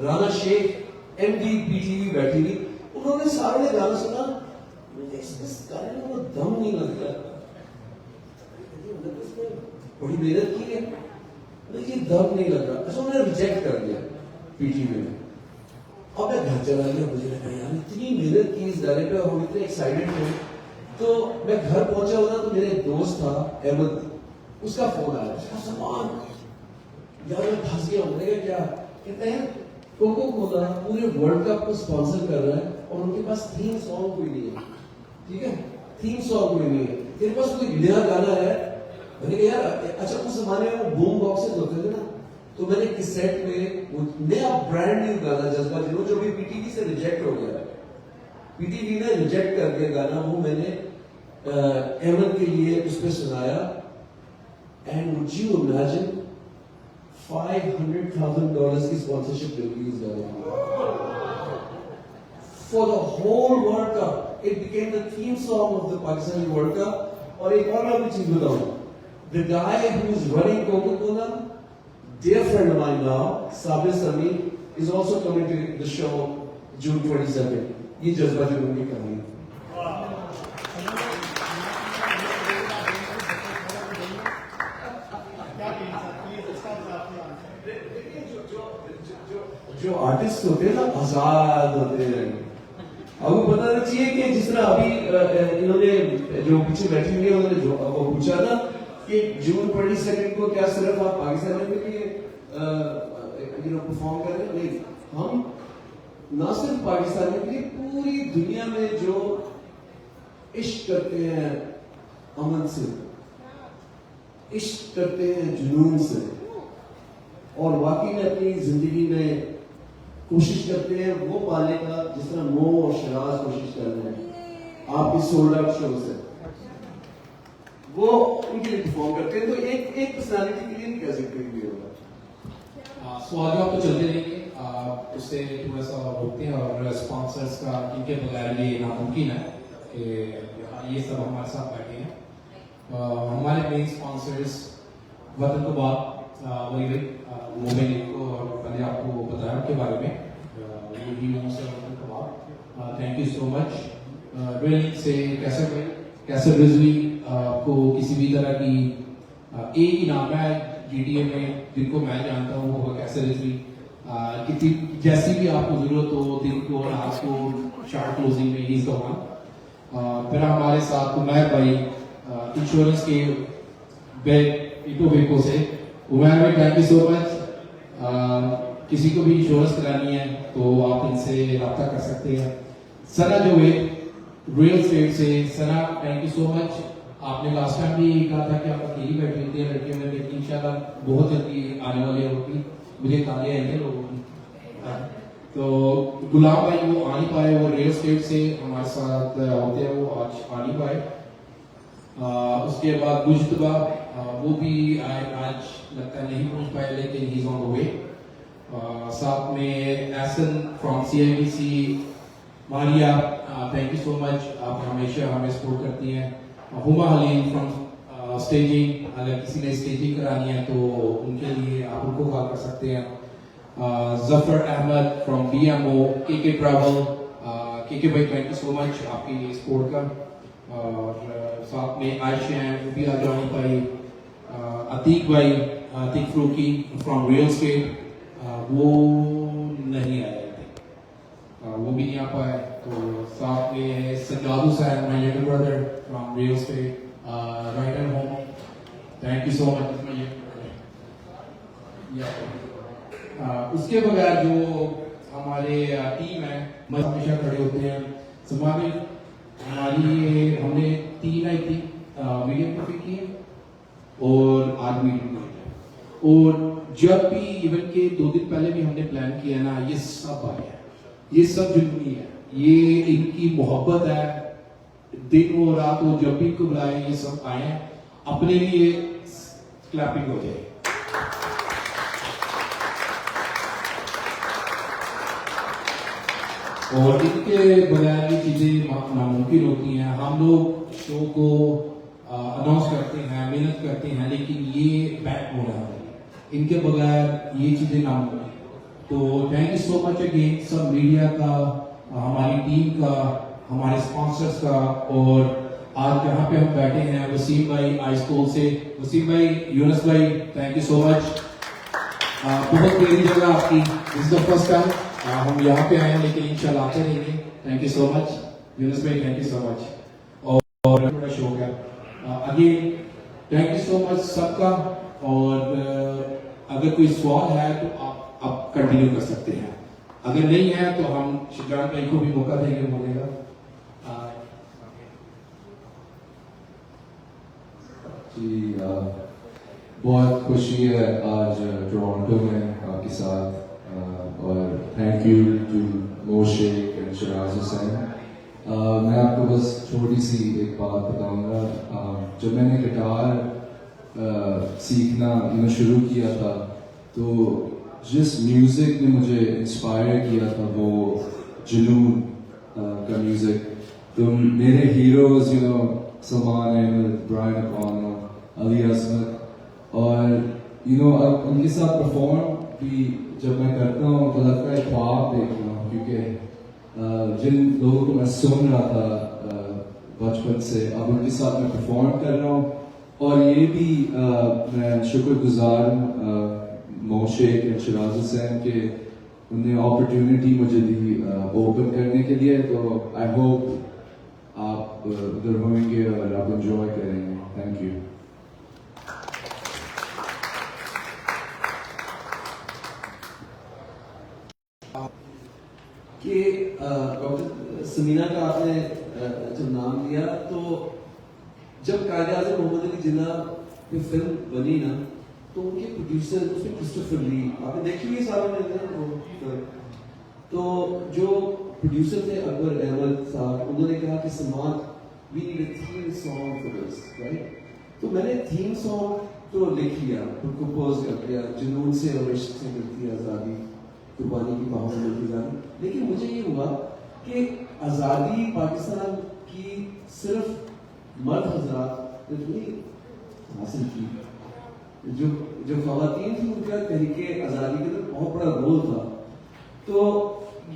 Rana Sheikh MD PTV बैठी थी, उन्होंने सारे ने गाना सुना, इस गाने में वो दम नहीं लगता, बड़ी मेहनत की है लेकिन दम नहीं लगा, अच्छा उन्होंने रिजेक्ट कर दिया पीटीवी में। अब मैं घर चला गया, मुझे लगा यार इतनी मेहनत की इस गाने पे और हम इतने एक्साइटेड थे। तो मैं घर पहुंचा हुआ तो मेरे एक दोस्त था अहमद, उसका फोन आया, सलमान यार मैं फंस गया हूं। मैंने क्या? कहते हैं कोको कोला पूरे वर्ल्ड कप को स्पॉन्सर कर रहा है और उनके पास थीम सॉन्ग कोई नहीं है, ठीक है, थीम सॉन्ग कोई नहीं है, तेरे पास कोई नया गाना है? मैंने कहा यार अच्छा उस जमाने में वो बूम बॉक्सेस होते थे ना, तो मैंने कैसेट में वो नया ब्रांड न्यू गाना जज्बा जिनो जो भी पीटीवी से रिजेक्ट हो गया, पीटीवी ने रिजेक्ट कर दिया गाना, वो मैंने अहमद के लिए उस पर सुनाया। एंड वुड यू इमेजिन $500,000 की स्पॉन्सरशिप मिल गई इस गाने को for the whole world cup. It became the theme song of the Pakistani world cup. और एक और मैं चीज बताऊं, the guy who is running Coca Cola, dear friend of mine now, Sabir Sami, is also coming to the show June 22nd. ये जज्बा जुनून की कहानी है। जो आर्टिस्ट होते हैं ना आजाद होते हैं। आपको पता रहना चाहिए कि जिस तरह अभी इन्होंने जो पीछे बैठी हुई है उन्होंने जो वो पूछा ना कि जून 22 को क्या सिर्फ आप पाकिस्तान में के लिए परफॉर्म कर रहे हैं? नहीं, हम ना सिर्फ पाकिस्तान के लिए पूरी दुनिया में जो इश्क करते हैं अमन से, इश्क करते हैं जुनून से और वाकई में अपनी जिंदगी में कोशिश करते हैं वो पाने का जिस तरह मो और शराज कोशिश कर रहे हैं आपकी सोल्ड आउट शो से, वो उनके लिए परफॉर्म करते हैं। तो एक पर्सनालिटी के लिए नहीं कह सकते भी होगा। सवाल जवाब तो चलते रहेंगे, उससे थोड़ा सा रोकते हैं और स्पॉन्सर्स का इनके बगैर ये नामुमकिन है कि ये सब हमारे साथ बैठे हैं। हमारे मेन स्पॉन्सर्स वतन को बात वही मोमिन को और मैंने आपको बताया उनके बारे में, thank you so much. Really say कैसे रिजवी को किसी भी तरह की एक ही नाम है जीटीए में जिनको मैं जानता हूँ वो कैसे रिजवी, कितनी जैसी भी आपको जरूरत हो दिन को रात को शार्ट क्लोजिंग में ही होगा। फिर हमारे साथ उमैर भाई इंश्योरेंस के बेको से, उमैर भाई थैंक यू सो मच। किसी को भी इंश्योरेंस करानी है तो आप इनसे रब्ता कर सकते हैं। सना जो है रियल एस्टेट से, सना थैंक यू सो मच। आपने लास्ट टाइम भी कहा था कि आप अकेली बैठी होती है लड़कियों में, लेकिन इंशाल्लाह बहुत जल्दी आने वाली होगी, मुझे तालियां आएंगे लोगों की। तो गुलाम भाई वो आ नहीं पाए, वो रियल एस्टेट से हमारे साथ होते हैं, वो आज आ नहीं पाए। उसके बाद मुजतबा वो भी आज लगता है नहीं पहुंच पाए, लेकिन he is on the way. साथ में Ehsan from CIBC, Maria thank you so much, आप हमेशा हमें सपोर्ट करती हैं। हुमा हलीम फ्रॉम स्टेजिंग, अगर किसी ने स्टेजिंग करानी है तो उनके लिए आप उनको कॉल कर सकते हैं। Zafar Ahmed from BMO, KK travel, KK भाई थैंक यू सो मच आपकी सपोर्ट का। और साथ में आयशा रुबिया जॉनी भाई, अतीक भाई, अतीक फ्रूकी फ्रॉम रियल एस्टेट, वो नहीं आए थे, वो भी नहीं आ पाए। तो साथ में Sajjad Hussain my younger brother from real estate, right and home, thank you so much. उसके बगैर जो हमारे टीम है हमेशा खड़े होते हैं। समाज में हमारी हमने 3 आई थी मीडियम ट्रॉफी की और आज मीडियम की, और जब भी इवेंट के 2 दिन पहले भी हमने प्लान किया ना, ये सब आए हैं, ये सब जुनूनी है, ये इनकी मोहब्बत है, दिन हो रात हो जब भी इनको बुलाए ये सब आए हैं, अपने लिए क्लैपिंग हो जाए। और इनके बगैर ये चीजें नामुमकिन होती हैं। हम लोग शो को अनाउंस करते हैं, मेहनत करते हैं, लेकिन ये बैकबोन है, इनके बगैर ये चीजें नामुमकिन। तो thank you so much again सब मीडिया का, हमारी टीम का, हमारे स्पॉन्सर्स का, और आज जहाँ पे हम बैठे हैं वसीम भाई आइसकोल से, वसीम भाई, यूनुस भाई, थैंक यू सो मच। बहुत प्यारी जगह आपकी, this is the first time हम यहाँ पे आए हैं, लेकिन इंशाल्लाह आते रहेंगे। Thank you so much Yunus भाई, थैंक यू सो मच। और बड़ा शौक है again, thank you so much सबका। और अगर कोई सवाल है तो आप कंटिन्यू कर सकते हैं, अगर नहीं है तो हम शुजान भाई को भी मौका देंगे बोलेगा। जी बहुत खुशी है आज टोरंटो में आपके साथ, और thank you to Moshe and Shiraz Hussain. मैं आपको बस छोटी सी एक बात बताऊंगा। जब मैंने गिटार सीखना शुरू किया था, तो जिस म्यूज़िक ने मुझे इंस्पायर किया था वो जुनून का म्यूज़िक। तो मेरे हीरोज़ सलमान अहमद, ब्रायन अकॉनो, अली असमत, और अब उनके साथ परफॉर्म भी जब मैं करता हूँ तो लगता है ख्वाब देख रहा हूँ, क्योंकि जिन लोगों को मैं सुन रहा था बचपन से, अब उनके साथ मैं परफॉर्म कर रहा हूँ। और ये भी मैं शुक्रगुजार हूँ मोशे के, शराज हुसैन के, उन्हें अपॉर्चुनिटी मुझे दी ओपन करने के लिए। तो आई होप आप उधर होंगे और आप एंजॉय करेंगे। Thank you. कि डॉक्टर समीना का आपने जब नाम लिया, तो जब कायद-ए-आज़म मोहम्मद अली जिन्ना पे फिल्म बनी ना, तो उनके प्रोड्यूसर उसमें क्रिस्टोफर ली, आपने देखी हुई सारे ने, तो जो प्रोड्यूसर थे अकबर अहमद साहब, उन्होंने कहा कि Salman we need a theme song for this, right? तो मैंने थीम सॉन्ग तो लिख लिया, कंपोज कर दिया, जुनून से और इश्क से मिलती है आज़ादी, कुर्बानी की बाहों में मिलती जानी। लेकिन मुझे ये हुआ कि आज़ादी पाकिस्तान की सिर्फ मर्द हजरात ने नहीं हासिल की, जो खवातीन थी उनका तहरीके आज़ादी के अंदर बहुत बड़ा रोल था। तो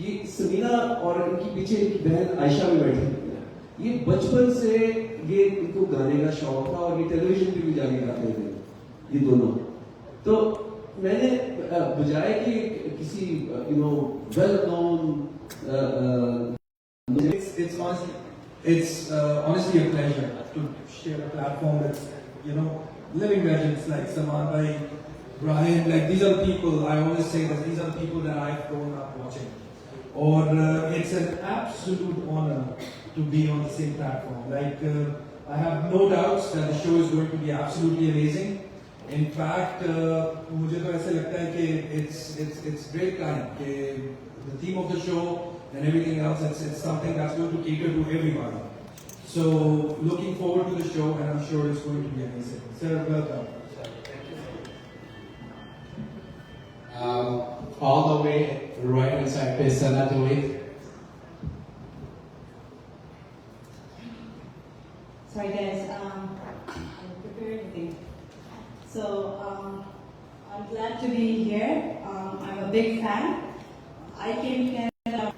ये समीना और इनकी पीछे इनकी बहन आयशा भी बैठी है, ये बचपन से ये इनको गाने का शौक था, और ये टेलीविजन पे भी जाके गाते थे ये दोनों। तो मैंने बजाय कि किसी well known, it's honestly a pleasure to share a platform with living legends like Salman Bhai, Brian. Like, these are the people, I always say that these are the people that I've grown up watching. Or it's an absolute honor to be on the same platform. Like, I have no doubts that the show is going to be absolutely amazing. In fact, मुझे तो ऐसे लगता है कि it's great time कि the theme of the show and everything else, it's something that's going to cater to everybody. So looking forward to the show, and I'm sure it's going to be amazing. Sir, welcome. All the way right inside पे सना तो एक Sorry guys, I'm preparing everything. So I'm glad to be here. I'm a big fan. I came to Canada.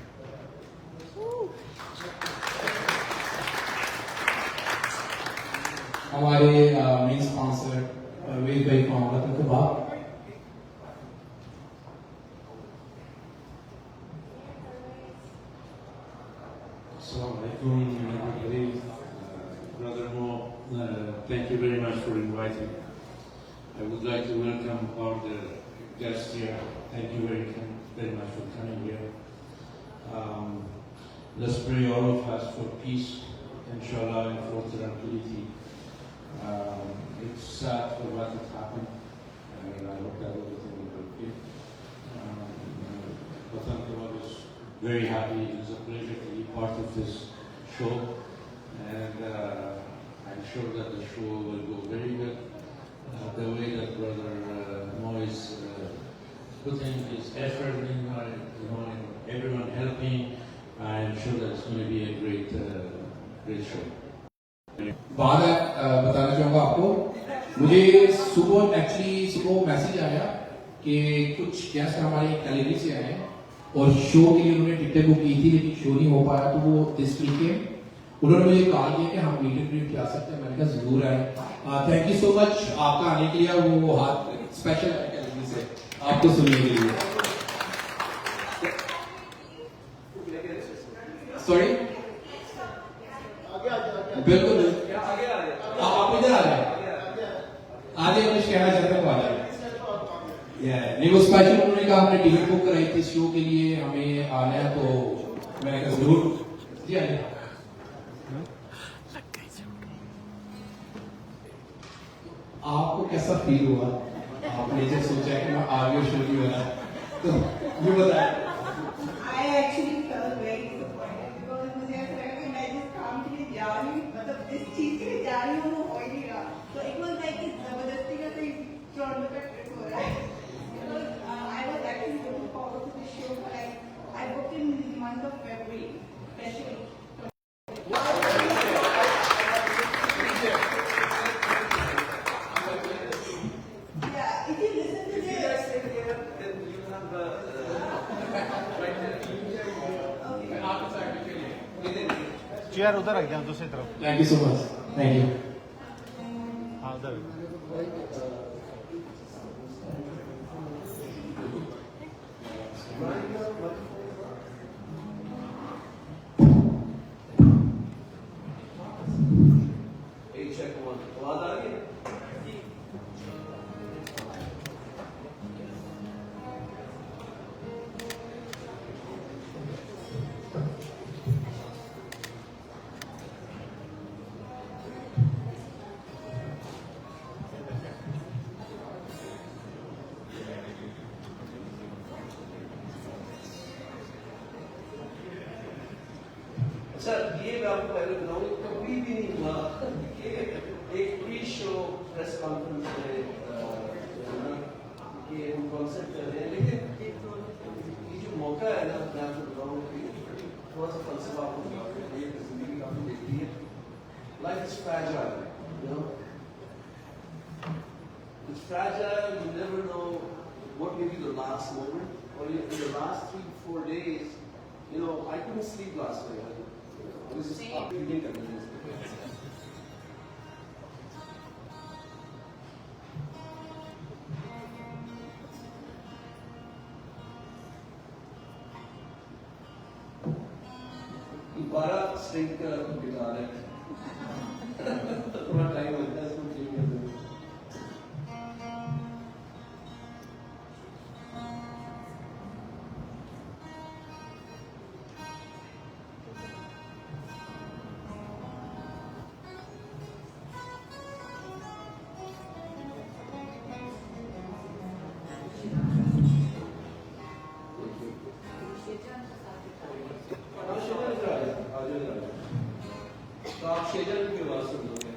हमारे main sponsor वेद भाई को रतन कबाब। Assalamualaikum everybody. Brother Mo, thank you very much for inviting. I would like to welcome all the guests here. Thank you very much for coming here. Let's pray all of us for peace, inshallah, and for tranquility. It's sad for what has happened, and I hope that everything will be okay. Watan Kebab is very happy. It's a pleasure to be part of this show, and I'm sure that the show will go very good. The way that Brother Mo is putting his effort in, and everyone helping, I'm sure that it's going to be a great show. बात बताना चाहूँगा आपको, मुझे सुबह message आया कि कुछ guest हमारे गैलरी से आए और शो के लिए उन्होंने टिकटें बुक की थी लेकिन शो नहीं हो पाया, तो वो दिस वीक के उन्होंने मुझे कॉल किया कि हम मीट एंड ग्रीट आ सकते हैं। मैंने कहा जरूर आए। थैंक यू सो मच आपका आने के लिए। वो हाथ स्पेशल है गैलरी से आपको सुनने के लिए। सॉरी, बिल्कुल आप इधर आ जाए, आगे कुछ कहना चाहते हैं तो आ जाए। नहीं, वो स्पेशल उन्होंने कहा हमने टिकट बुक कराई थी शो के लिए, हमें आना है, तो मैंने कहा जरूर जी आइए। आपको कैसा फील हुआ आपने जब सोचा कि मैं आगे शो नहीं हो रहा, तो ये बताएं। I actually felt very disappointed because मुझे ऐसा लगा कि मैं जिस काम के लिए जा रही हूँ, मतलब जिस चीज के लिए जा रही हूँ वो हो ही नहीं रहा। तो it was like कि जबरदस्ती का कोई टोरंटो का ट्रिप हो रहा है। I was actually looking forward to the show, but I booked in the month of February, especially. Yeah, if you listen to the chair उधर रख दिया दूसरी तरफ। Thank you so much, thank you. हाँ उधर। एक चेक आवाज आ रही है? अच्छा, ये मैं आपको पहले बताऊं, कभी भी नहीं हुआ कि एक प्री शो प्रेस कॉन्फ्रेंस में कि हम कॉन्सेप्ट कर रहे हैं, लेकिन ये जो मौका है ना, मैं आपको बताऊं कि थोड़ा सा फलसफा आपको बताऊं, ये जिंदगी काफी देखती है। Life is fragile, you know, it's fragile, you never know what may be the last moment, or in the last 3-4 days, you know, I couldn't sleep last night. I was just up reading everything. दोबारा string का guitar है, थोड़ा time लगता है इसको tune करने में। तो आप शेजर की आवाज सुन लोगे।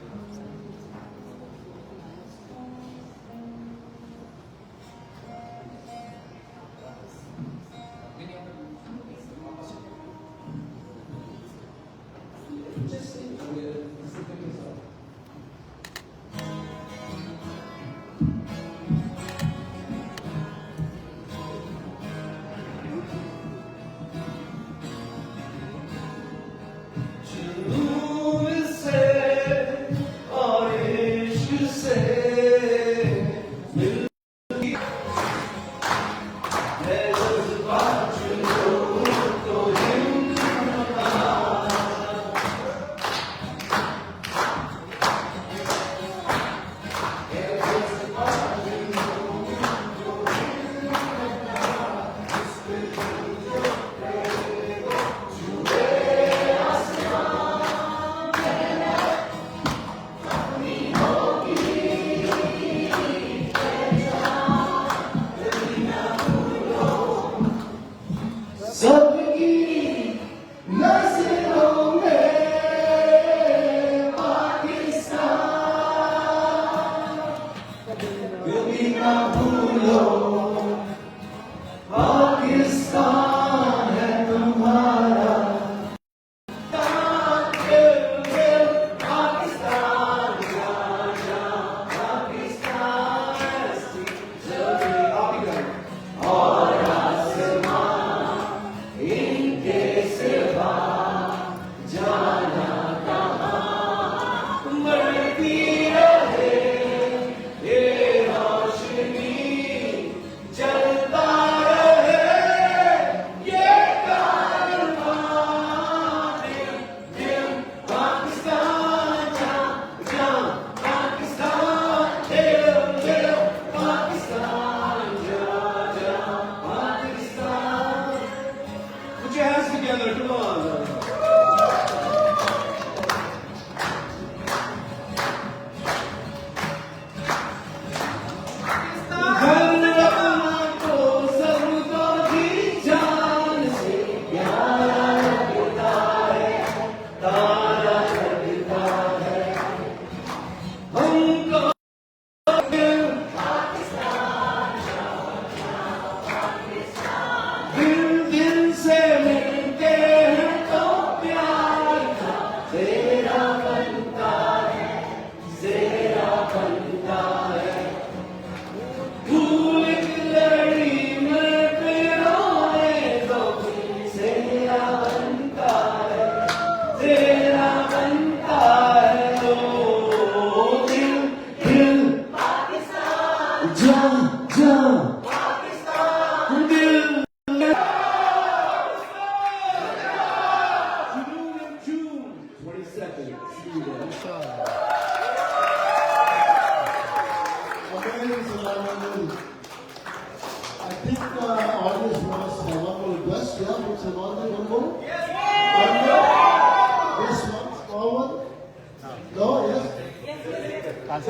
I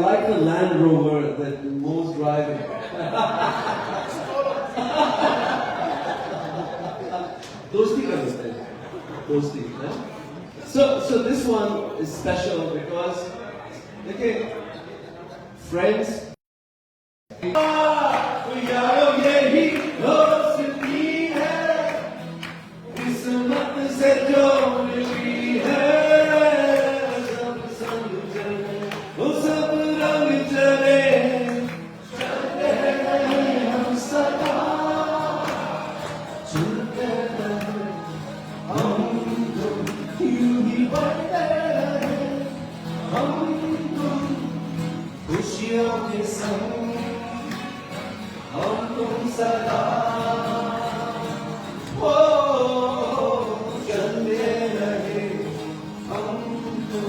like the Land Rover that Mo's driving. Dosti ka lista hai. Dosti, huh? So this one is special because, okay, friends. यारो यही दोस्ती है, किस्मत से जो मिली है, सब संग चले, वो सब रंग चले, चलते रहे हम सदा, चलते रहे हम तुम, यूं ही बढ़ते रहे हम तुम, खुशियों के संग हम तुम सदा ओ चलते रहे हम तुम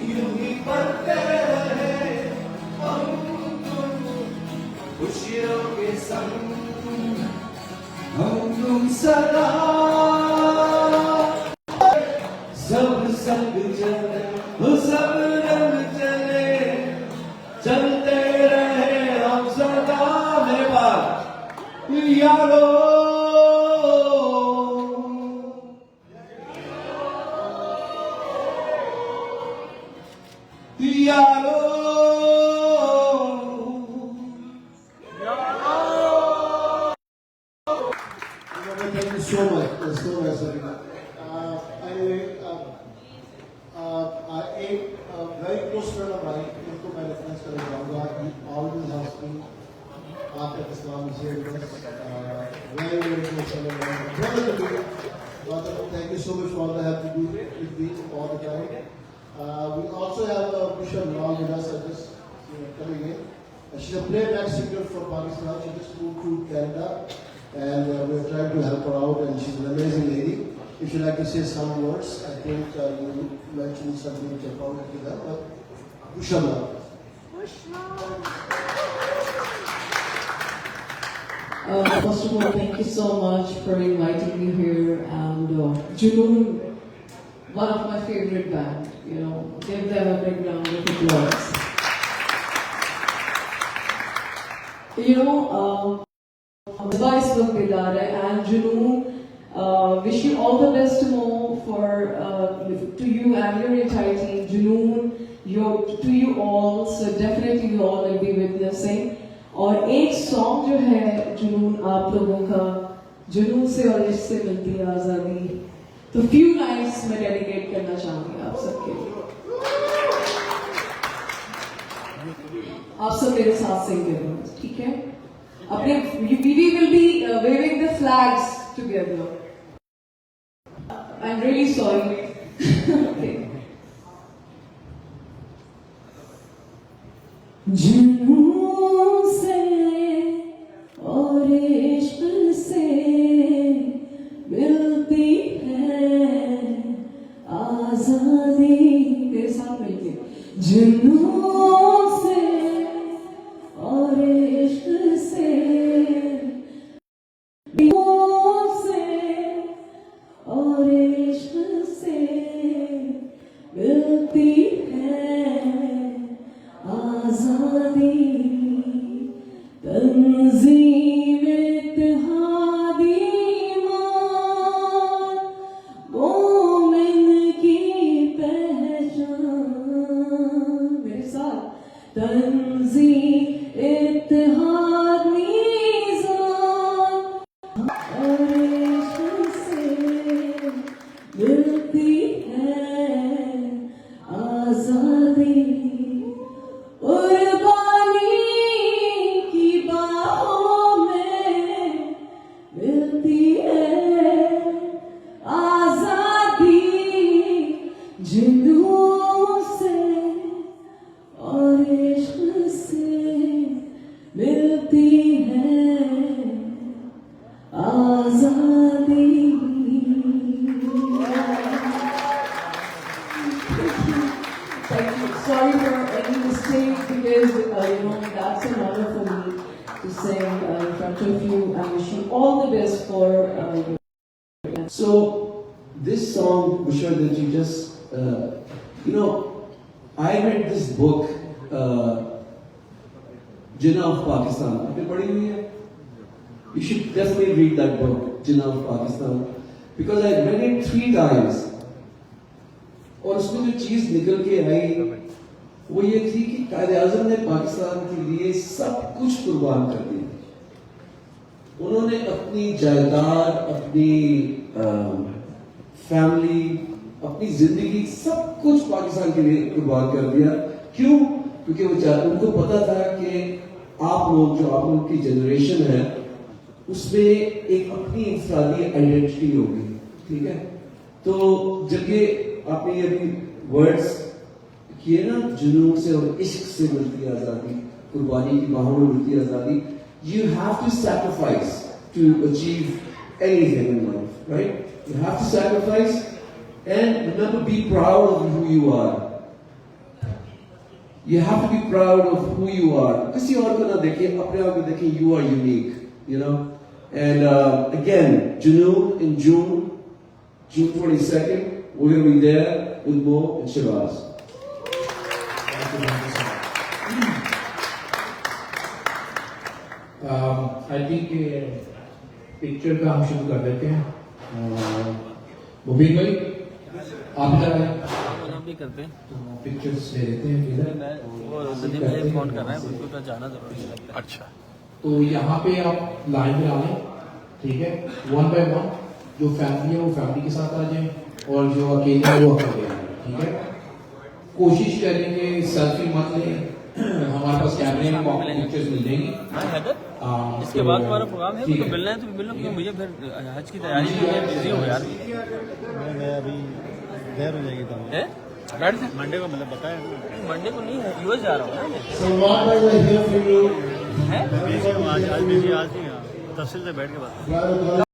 यूं ही बढ़ते रहे हम तुम खुशियों के संग हम तुम सदा सब संग चले वो सब रंग चले चलते रहे हम सदा मेरे पास यारो यारो Thank you so much. So much, Sarina. A very close friend of mine, इनको मैं reference करना चाहूँगा. He always has been after Islam is here with us. Very close friend of mine. Brother to me. Brother, thank you so much for all the help you do with me all the time. We also have Bishop Lal with us just coming in. She's a playback singer from Pakistan. She just moved to Canada. And we're trying to help her out, and she's an amazing lady. If you'd like to say some words, I think you mentioned something which I found to them, but Inshallah. First of all, thank you so much for inviting me here. And Junoon, one of my favorite band. Give them a big round of applause. Advice from Bidare and Junoon. Wish you all the best more to you and your entire team. Junoon, to you all. So definitely you all will be witnessing. और एक song जो है जुनून आप लोगों का जुनून से और इससे मिलती है आज़ादी तो फ्यू लाइन्स मैं डेडिकेट करना चाहूँगी आप सबके लिए आप सब मेरे साथ सिंग करेंगे ठीक है अपने we will be waving the flags together I'm really sorry okay. जुनून से और इश्क से मिलती है आज़ादी मेरे साथ मिलके जुनून से और इश्क से और इश्क से मिलती है आज़ादी तंज़ीम इत्तेहादी मोमिन की पहचान मेरे साथ तंज़ीम इत्तेहाद मीज़ान और इश्क से मिलती है आज़ादी कुर्बानी की बाहों में मिलती है आज़ादी जुनून से और इश्क से मिलती है आज़ादी Sorry for any mistake because that's an honor for me to sing in front of you. I wish you all the best for So this song, Bushra, that you just you know, I read this book, Jinnah of Pakistan. आपने पढ़ी हुई है? You should definitely read that book, Jinnah of Pakistan, because I read it 3 times. और उसमें जो चीज निकल के आई वो ये थी कि कायदे आजम ने पाकिस्तान के लिए सब कुछ कुर्बान कर दिया। उन्होंने अपनी जायदाद, अपनी फैमिली, अपनी जिंदगी सब कुछ पाकिस्तान के लिए कुर्बान कर दिया। क्यों? क्योंकि उनको पता था कि आप लोग, जो आप लोग की जनरेशन है, उसमें एक अपनी इंफरादी आइडेंटिटी होगी। ठीक है, तो जब ये आपने ये अभी वर्ड्स किए ना, जुनून से और इश्क से मिलती है आजादी, कुर्बानी की बाहों में मिलती है आजादी। You have to sacrifice to achieve anything in life, right? You have to sacrifice and remember, be proud of who you are. You have to be proud of who you are. किसी और को ना देखिए, अपने आप को देखिए, you are unique, you know. And again, Junoon in June 22nd, we're going to be there with Mo and Shiraz. I think picture का हम शुरू कर देते हैं। मुबीन भाई आप इधर आए, भी करते हैं तो पिक्चर्स ले लेते हैं इधर। वो नदीम भाई फोन कर रहा है, बिल्कुल तो जाना जरूरी है। अच्छा, तो यहाँ पे आप लाइन में आ लें, ठीक है, 1 by 1। जो फैमिली है वो फैमिली के साथ आ जाए और जो अकेले है वो अकेले आए, ठीक है। कोशिश करेंगे सेल्फी मत लें, हमारे पास कैमरे में आपको पिक्चर्स मिल जाएंगी। हाँ हैदर, इसके बाद हमारा प्रोग्राम है, तो मिलना है तो मिल लो, क्योंकि मुझे फिर हज की तैयारी में मैं बिजी हूँ यार। मैं अभी देर हो जाएगी तो है बैठ से मंडे को मतलब बताया मंडे को नहीं है, यूएस जा रहा हूँ ना Salman bhai, we're here for you. मैं। आज बिजी आज नहीं, तफसील से बैठ के बात Brother,